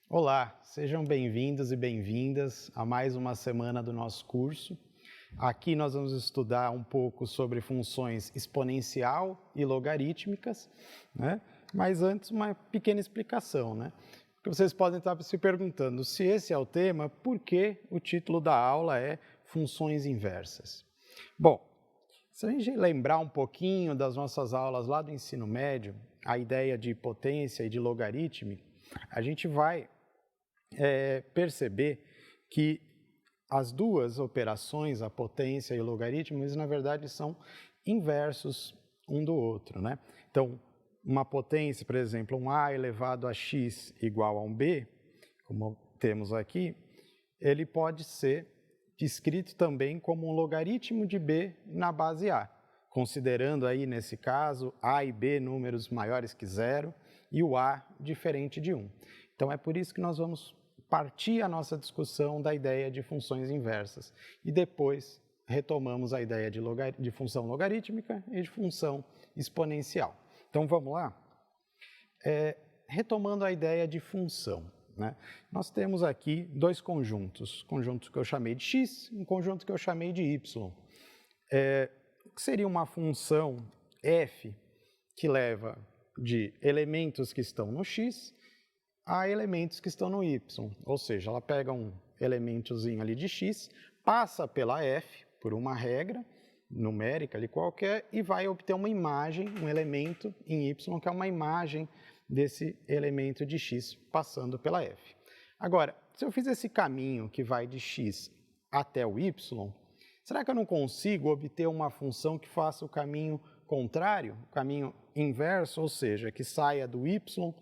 Olá, sejam bem-vindos e bem-vindas a mais uma semana do nosso curso. Aqui nós vamos estudar um pouco sobre funções exponencial e logarítmicas, né? Mas antes uma pequena explicação, né? Porque vocês podem estar se perguntando, se esse é o tema, por que o título da aula é Funções Inversas? Bom, se a gente lembrar um pouquinho das nossas aulas lá do ensino médio, a ideia de potência e de logaritmo, a gente vai perceber que as duas operações, a potência e o logaritmo, eles na verdade são inversos um do outro, né? Então, uma potência, por exemplo, um a elevado a x igual a um b, como temos aqui, ele pode ser escrito também como um logaritmo de b na base a, considerando aí, nesse caso, a e b números maiores que zero e o a diferente de 1. Então, é por isso que nós vamos partir a nossa discussão da ideia de funções inversas e depois retomamos a ideia de função logarítmica e de função exponencial. Então vamos lá? Retomando a ideia de função, né? Nós temos aqui dois conjuntos, conjunto que eu chamei de x e um conjunto que eu chamei de y. O que seria uma função f que leva de elementos que estão no x a elementos que estão no y, ou seja, ela pega um elementozinho ali de x, passa pela f, por uma regra numérica ali qualquer, e vai obter uma imagem, um elemento em y, que é uma imagem desse elemento de x passando pela f. Agora, se eu fizer esse caminho que vai de x até o y, será que eu não consigo obter uma função que faça o caminho contrário, o caminho inverso, ou seja, que saia do y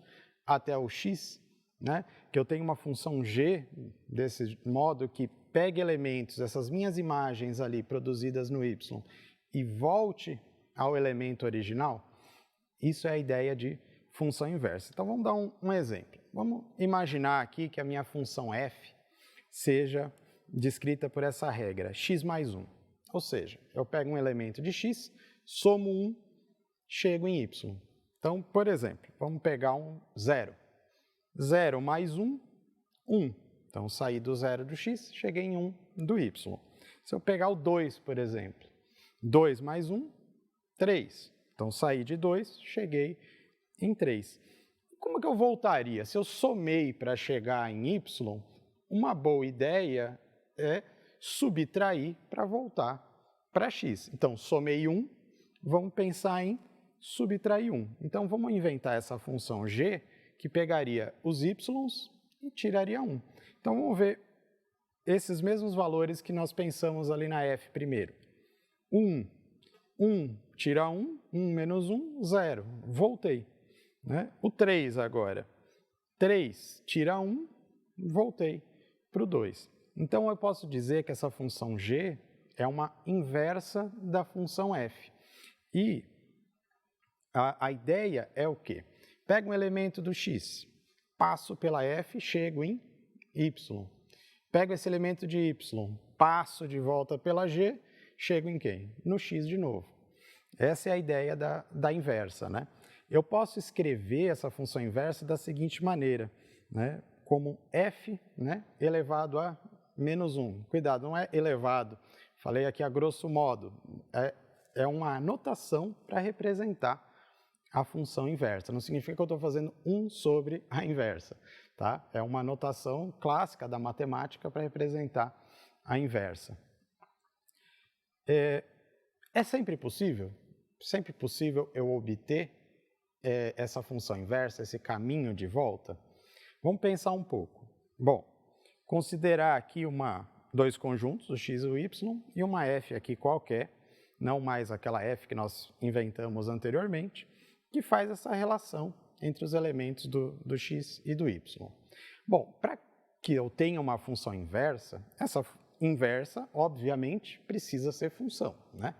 até o x, né? Que eu tenho uma função g desse modo que pegue elementos, essas minhas imagens ali produzidas no y e volte ao elemento original? Isso é a ideia de função inversa. Então vamos dar um exemplo. Vamos imaginar aqui que a minha função f seja descrita por essa regra, x mais 1. Ou seja, eu pego um elemento de x, somo 1, chego em y. Então, por exemplo, vamos pegar um 0. 0 mais 1, 1. Então, saí do 0 do x, cheguei em 1 do y. Se eu pegar o 2, por exemplo, 2 mais 1, 3. Então, saí de 2, cheguei em 3. Como que eu voltaria? Se eu somei para chegar em y, uma boa ideia é subtrair para voltar para x. Então, somei 1, vamos pensar em subtrair 1. Então, vamos inventar essa função g, que pegaria os y's e tiraria 1. Então, vamos ver esses mesmos valores que nós pensamos ali na f primeiro. 1 tira 1, 1 menos 1, 0. Voltei, né? O 3 agora. 3 tira 1, voltei para o 2. Então, eu posso dizer que essa função g é uma inversa da função f. E a ideia é o quê? Pego um elemento do x, passo pela f, chego em y. Pego esse elemento de y, passo de volta pela g, chego em quem? No x de novo. Essa é a ideia da inversa, né? Eu posso escrever essa função inversa da seguinte maneira, né? Como f, né, elevado a menos 1. Cuidado, não é elevado. Falei aqui a grosso modo. É uma notação para representar a função inversa. Não significa que eu estou fazendo 1 sobre a inversa, tá? É uma notação clássica da matemática para representar a inversa. É sempre possível eu obter essa função inversa, esse caminho de volta? Vamos pensar um pouco. Bom, considerar aqui dois conjuntos, o x e o y, e uma f aqui qualquer, não mais aquela f que nós inventamos anteriormente, que faz essa relação entre os elementos do x e do y. Bom, para que eu tenha uma função inversa, essa inversa, obviamente, precisa ser função, né?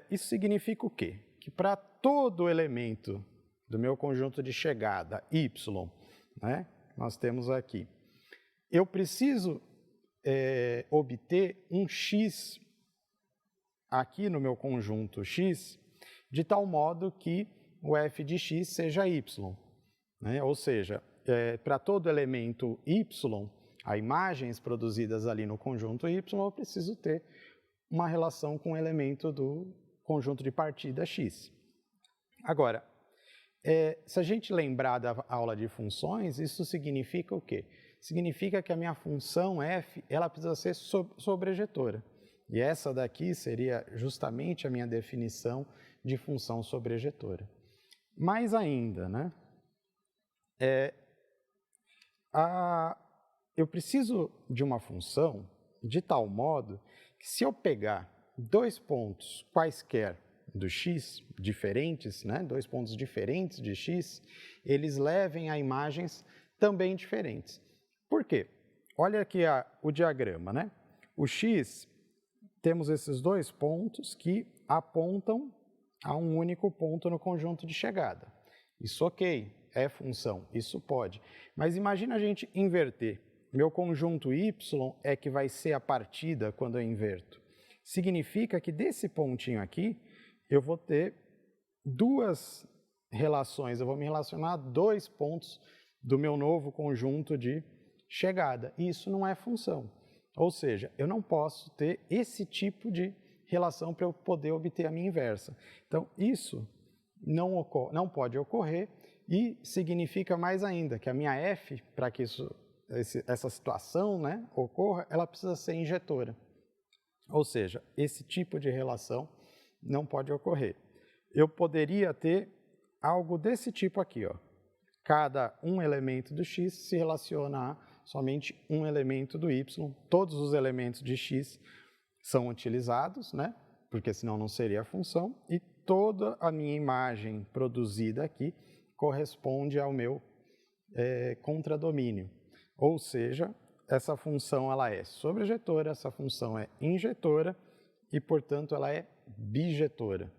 Isso significa o quê? Que para todo elemento do meu conjunto de chegada, y, né, nós temos aqui, eu preciso obter um x aqui no meu conjunto x, de tal modo que o f de x seja y. Né? Ou seja, para todo elemento y, há imagens produzidas ali no conjunto y, eu preciso ter uma relação com o elemento do conjunto de partida x. Agora, se a gente lembrar da aula de funções, isso significa o quê? Significa que a minha função f, ela precisa ser sobrejetora. E essa daqui seria justamente a minha definição de função sobrejetora. Mais ainda, né? Eu preciso de uma função de tal modo que se eu pegar dois pontos quaisquer do x, diferentes, né? Dois pontos diferentes de x, eles levem a imagens também diferentes. Por quê? Olha aqui o diagrama, né? O x, temos esses dois pontos que apontam a um único ponto no conjunto de chegada. Isso ok, é função, isso pode. Mas imagina a gente inverter. Meu conjunto y é que vai ser a partida quando eu inverto. Significa que desse pontinho aqui, eu vou ter duas relações, eu vou me relacionar a dois pontos do meu novo conjunto de chegada. E isso não é função. Ou seja, eu não posso ter esse tipo de relação para eu poder obter a minha inversa. Então, isso não pode ocorrer e significa mais ainda que a minha f, para que essa situação, né, ocorra, ela precisa ser injetora. Ou seja, esse tipo de relação não pode ocorrer. Eu poderia ter algo desse tipo aqui, ó. Cada um elemento do x se relaciona a somente um elemento do y. Todos os elementos de x são utilizados, né? Porque senão não seria a função. E toda a minha imagem produzida aqui corresponde ao meu contradomínio. Ou seja, essa função ela é sobrejetora, essa função é injetora e, portanto, ela é bijetora.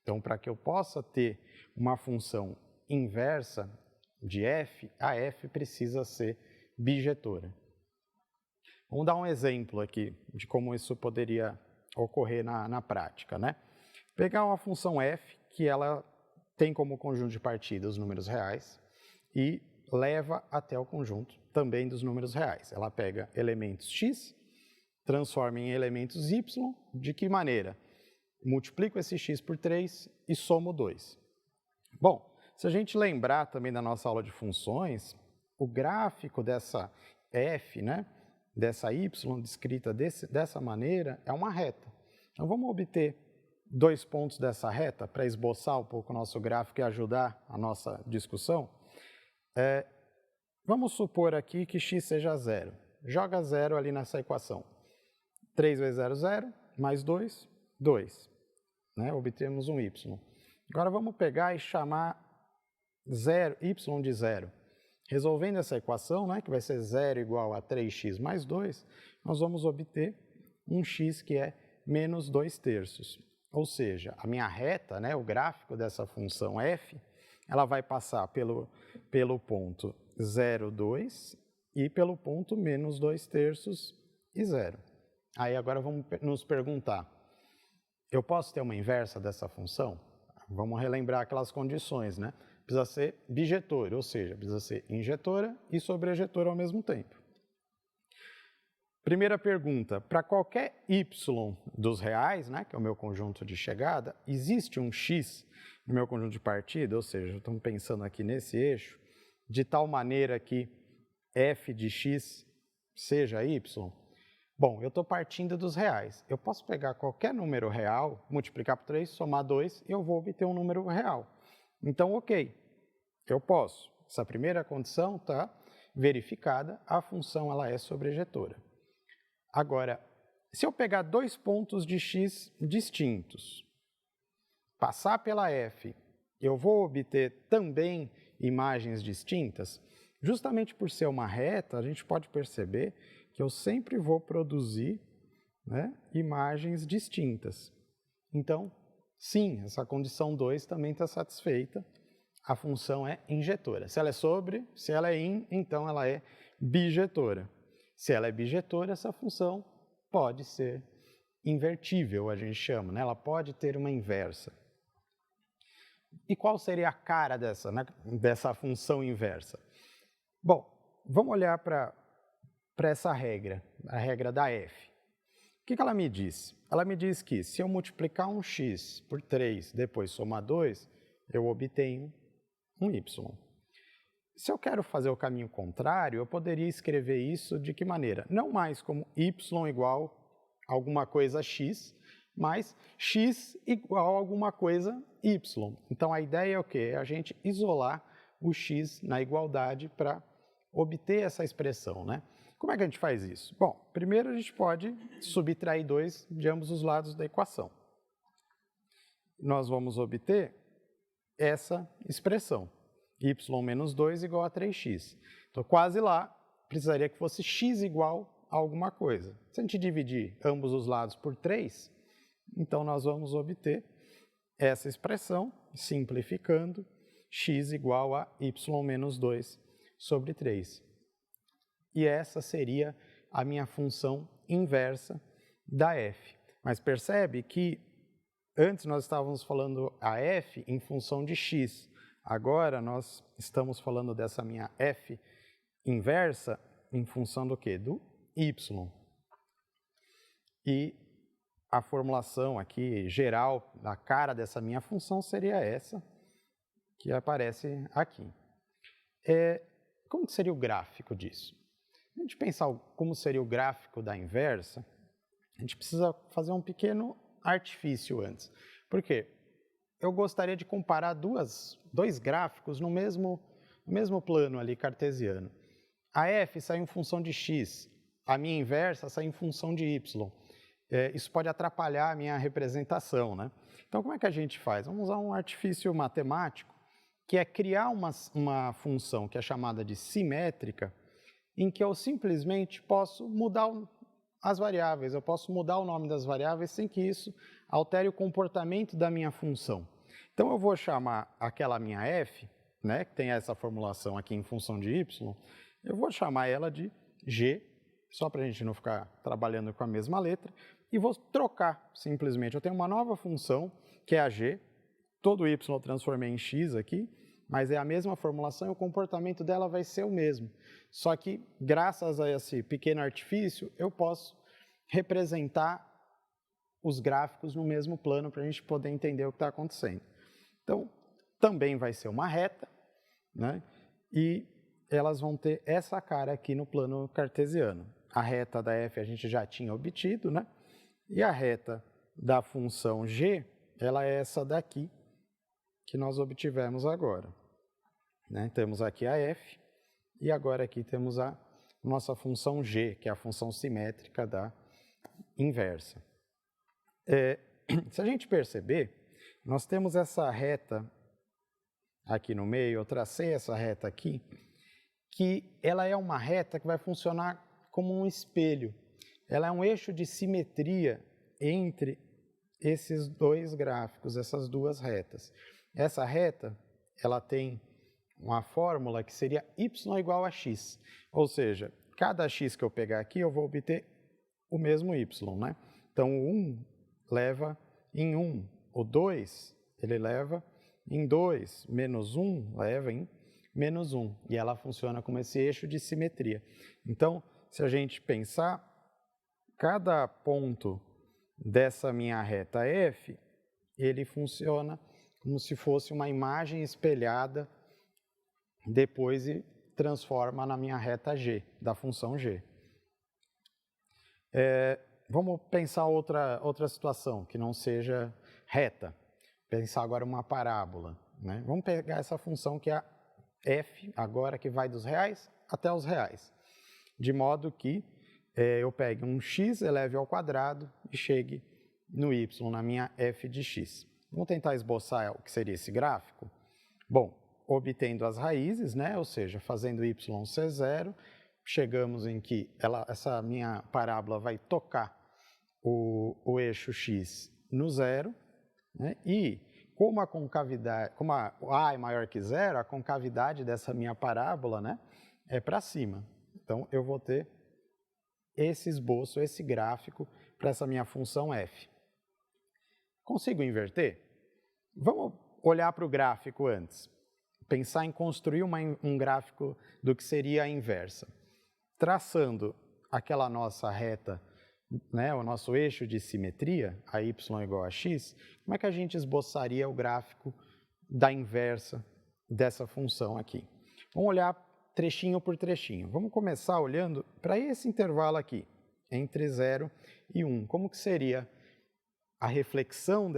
Então, para que eu possa ter uma função inversa de f, a f precisa ser bijetora. Vamos dar um exemplo aqui de como isso poderia ocorrer na prática, né? Pegar uma função f, que ela tem como conjunto de partida os números reais e leva até o conjunto também dos números reais. Ela pega elementos x, transforma em elementos y, de que maneira? Multiplico esse x por 3 e somo 2. Bom, se a gente lembrar também da nossa aula de funções, o gráfico dessa f, né, dessa y descrita dessa maneira, é uma reta. Então vamos obter dois pontos dessa reta para esboçar um pouco o nosso gráfico e ajudar a nossa discussão. Vamos supor aqui que x seja 0. Joga 0 ali nessa equação. 3 vezes 0, 0, mais 2, 2. Né? Obtemos um y. Agora vamos pegar e chamar y de 0. Resolvendo essa equação, né, que vai ser 0 igual a 3x mais 2, nós vamos obter um x que é menos 2 terços. Ou seja, a minha reta, né, o gráfico dessa função f, ela vai passar pelo ponto 0, 2 e pelo ponto menos 2 terços e 0. Aí agora vamos nos perguntar, eu posso ter uma inversa dessa função? Vamos relembrar aquelas condições, né? Precisa ser bijetora, ou seja, precisa ser injetora e sobrejetora ao mesmo tempo. Primeira pergunta, para qualquer y dos reais, né, que é o meu conjunto de chegada, existe um x no meu conjunto de partida, ou seja, estamos pensando aqui nesse eixo, de tal maneira que f de x seja y? Bom, eu estou partindo dos reais. Eu posso pegar qualquer número real, multiplicar por 3, somar 2, e eu vou obter um número real. Então, ok, eu posso. Essa primeira condição está verificada, a função ela é sobrejetora. Agora, se eu pegar dois pontos de x distintos, passar pela f, eu vou obter também imagens distintas? Justamente por ser uma reta, a gente pode perceber que eu sempre vou produzir, né, imagens distintas. Então, sim, essa condição 2 também está satisfeita. A função é injetora. Se ela é sobre, se ela é in, então ela é bijetora. Se ela é bijetora, essa função pode ser invertível, a gente chama, né? Ela pode ter uma inversa. E qual seria a cara dessa função inversa? Bom, vamos olhar para essa regra, a regra da f. O que ela me diz? Ela me diz que se eu multiplicar um x por 3, depois somar 2, eu obtenho um y. Se eu quero fazer o caminho contrário, eu poderia escrever isso de que maneira? Não mais como y igual a alguma coisa x, mas x igual a alguma coisa y. Então a ideia é o quê? É a gente isolar o x na igualdade para obter essa expressão, né? Como é que a gente faz isso? Bom, primeiro a gente pode subtrair 2 de ambos os lados da equação. Nós vamos obter essa expressão, y menos 2 igual a 3x. Então, quase lá, precisaria que fosse x igual a alguma coisa. Se a gente dividir ambos os lados por 3, então nós vamos obter essa expressão, simplificando, x igual a y menos 2 sobre 3. E essa seria a minha função inversa da f. Mas percebe que antes nós estávamos falando a f em função de x. Agora nós estamos falando dessa minha f inversa em função do quê? Do y. E a formulação aqui geral da cara dessa minha função seria essa que aparece aqui. Como que seria o gráfico disso? Se a gente pensar como seria o gráfico da inversa, a gente precisa fazer um pequeno artifício antes. Por quê? Eu gostaria de comparar dois gráficos no mesmo plano ali cartesiano. A f sai em função de x, a minha inversa sai em função de y. Isso pode atrapalhar a minha representação, né? Então, como é que a gente faz? Vamos usar um artifício matemático, que é criar uma função que é chamada de simétrica, em que eu simplesmente posso mudar as variáveis, eu posso mudar o nome das variáveis sem que isso altere o comportamento da minha função. Então eu vou chamar aquela minha f, né, que tem essa formulação aqui em função de y, eu vou chamar ela de g, só para a gente não ficar trabalhando com a mesma letra, e vou trocar simplesmente. Eu tenho uma nova função, que é a g, todo y eu transformei em x aqui, mas é a mesma formulação e o comportamento dela vai ser o mesmo. Só que, graças a esse pequeno artifício, eu posso representar os gráficos no mesmo plano para a gente poder entender o que está acontecendo. Então, também vai ser uma reta, né? E elas vão ter essa cara aqui no plano cartesiano. A reta da f a gente já tinha obtido, né? E a reta da função g, ela é essa daqui, que nós obtivemos agora. Né? Temos aqui a f, e agora aqui temos a nossa função g, que é a função simétrica da inversa. Se a gente perceber, nós temos essa reta aqui no meio, eu tracei essa reta aqui, que ela é uma reta que vai funcionar como um espelho. Ela é um eixo de simetria entre esses dois gráficos, essas duas retas. Essa reta, ela tem uma fórmula que seria y igual a x. Ou seja, cada x que eu pegar aqui, eu vou obter o mesmo y, né? Então, o 1 leva em 1. O 2, ele leva em 2. Menos 1 leva em menos 1. E ela funciona como esse eixo de simetria. Então, se a gente pensar, cada ponto dessa minha reta f, ele funciona como se fosse uma imagem espelhada depois e transforma na minha reta g, da função g. Vamos pensar outra situação, que não seja reta. Pensar agora uma parábola. Né? Vamos pegar essa função que é a f, agora que vai dos reais até os reais. De modo que eu pegue um x eleve ao quadrado e chegue no y, na minha f de x. Vamos tentar esboçar o que seria esse gráfico? Bom, obtendo as raízes, né? Ou seja, fazendo y ser zero, chegamos em que essa minha parábola vai tocar o eixo x no zero, né? E como a concavidade, como a é maior que zero, a concavidade dessa minha parábola, né, é para cima. Então, eu vou ter esse esboço, esse gráfico para essa minha função f. Consigo inverter? Vamos olhar para o gráfico antes. Pensar em construir um gráfico do que seria a inversa. Traçando aquela nossa reta, né, o nosso eixo de simetria, a y igual a x, como é que a gente esboçaria o gráfico da inversa dessa função aqui? Vamos olhar trechinho por trechinho. Vamos começar olhando para esse intervalo aqui, entre 0 e 1. Como que seria a reflexão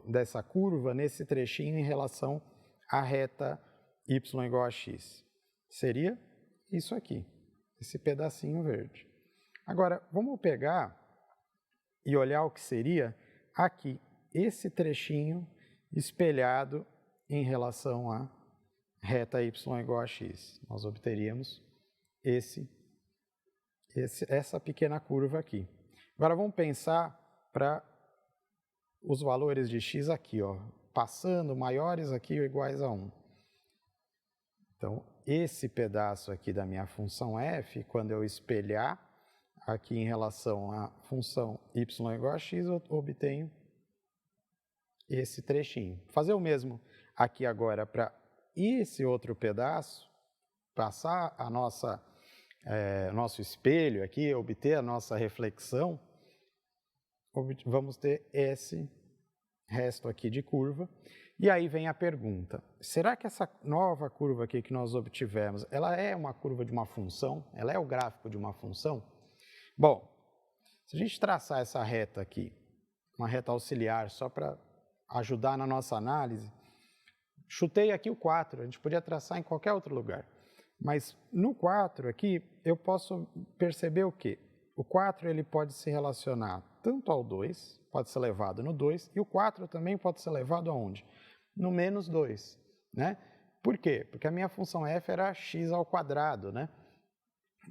dessa curva nesse trechinho em relação à reta y igual a x? Seria isso aqui, esse pedacinho verde. Agora, vamos pegar e olhar o que seria aqui, esse trechinho espelhado em relação à reta y igual a x. Nós obteríamos essa pequena curva aqui. Agora, vamos pensar para os valores de x aqui, ó, passando maiores aqui ou iguais a 1. Então, esse pedaço aqui da minha função f, quando eu espelhar aqui em relação à função y igual a x, eu obtenho esse trechinho. Fazer o mesmo aqui agora para esse outro pedaço, passar a nosso espelho aqui, obter a nossa reflexão, vamos ter esse resto aqui de curva. E aí vem a pergunta, será que essa nova curva aqui que nós obtivemos, ela é uma curva de uma função? Ela é o gráfico de uma função? Bom, se a gente traçar essa reta aqui, uma reta auxiliar, só para ajudar na nossa análise, chutei aqui o 4, a gente podia traçar em qualquer outro lugar. Mas no 4 aqui, eu posso perceber o quê? O 4 ele pode se relacionar tanto ao 2, pode ser levado no 2, e o 4 também pode ser levado aonde? No menos 2, né? Por quê? Porque a minha função f era x ao quadrado, né?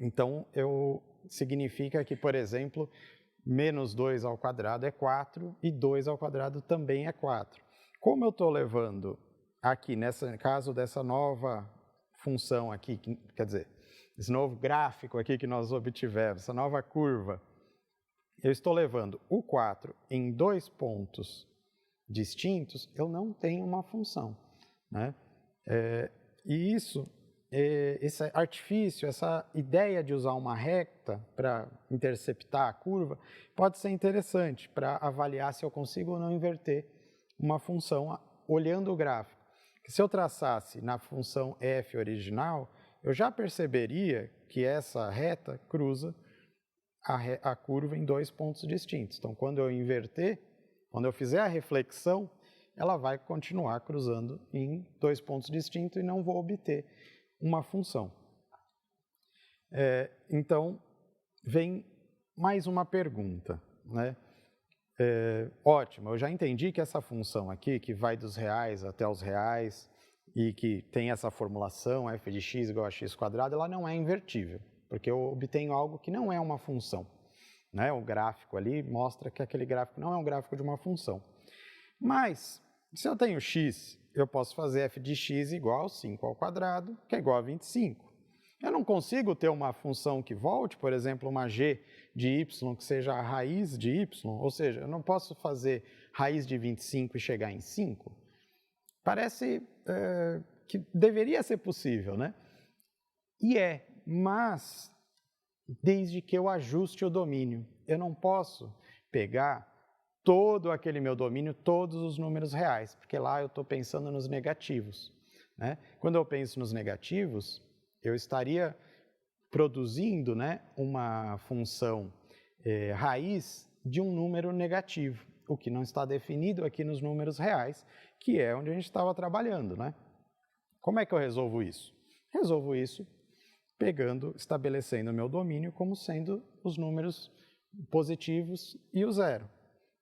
Então, significa que, por exemplo, menos 2 ao quadrado é 4 e 2 ao quadrado também é 4. Como eu estou levando aqui, nesse caso dessa nova função aqui, quer dizer, esse novo gráfico aqui que nós obtivemos, essa nova curva, eu estou levando o 4 em 2 pontos distintos, eu não tenho uma função, né? E esse artifício, essa ideia de usar uma reta para interceptar a curva, pode ser interessante para avaliar se eu consigo ou não inverter uma função olhando o gráfico. Se eu traçasse na função f original, eu já perceberia que essa reta cruza a curva em 2 pontos distintos. Então, quando eu inverter, quando eu fizer a reflexão, ela vai continuar cruzando em 2 pontos distintos e não vou obter uma função. Então, vem mais uma pergunta, né? Ótimo, eu já entendi que essa função aqui, que vai dos reais até os reais e que tem essa formulação f de x igual a x quadrado, ela não é invertível, porque eu obtenho algo que não é uma função, né? O gráfico ali mostra que aquele gráfico não é um gráfico de uma função. Mas, se eu tenho x, eu posso fazer f de x igual a 5 ao quadrado, que é igual a 25. Eu não consigo ter uma função que volte, por exemplo, uma g de y que seja a raiz de y, ou seja, eu não posso fazer raiz de 25 e chegar em 5. Parece que deveria ser possível, né? E mas desde que eu ajuste o domínio. Eu não posso pegar todo aquele meu domínio, todos os números reais, porque lá eu estou pensando nos negativos, né? Quando eu penso nos negativos, eu estaria produzindo, né, uma função raiz de um número negativo, o que não está definido aqui nos números reais, que é onde a gente estava trabalhando, né? Como é que eu resolvo isso? Resolvo isso estabelecendo o meu domínio como sendo os números positivos e o zero.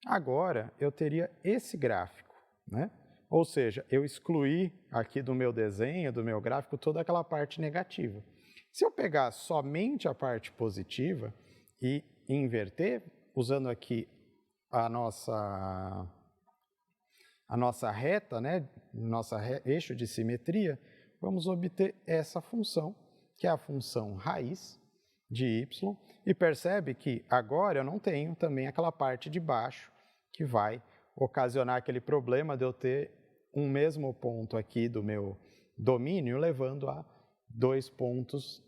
Agora, eu teria esse gráfico, né? Ou seja, eu excluí aqui do meu desenho, do meu gráfico, toda aquela parte negativa. Se eu pegar somente a parte positiva e inverter, usando aqui a nossa reta, né? Eixo de simetria, vamos obter essa função, que é a função raiz, de y, e percebe que agora eu não tenho também aquela parte de baixo que vai ocasionar aquele problema de eu ter um mesmo ponto aqui do meu domínio levando a 2 pontos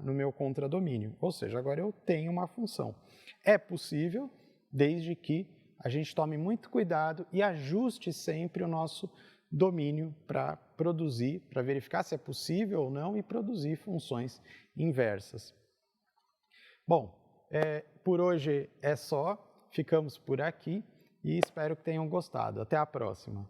no meu contradomínio. Ou seja, agora eu tenho uma função. É possível, desde que a gente tome muito cuidado e ajuste sempre o nosso domínio para produzir, para verificar se é possível ou não e produzir funções inversas. Bom, por hoje é só, ficamos por aqui e espero que tenham gostado. Até a próxima!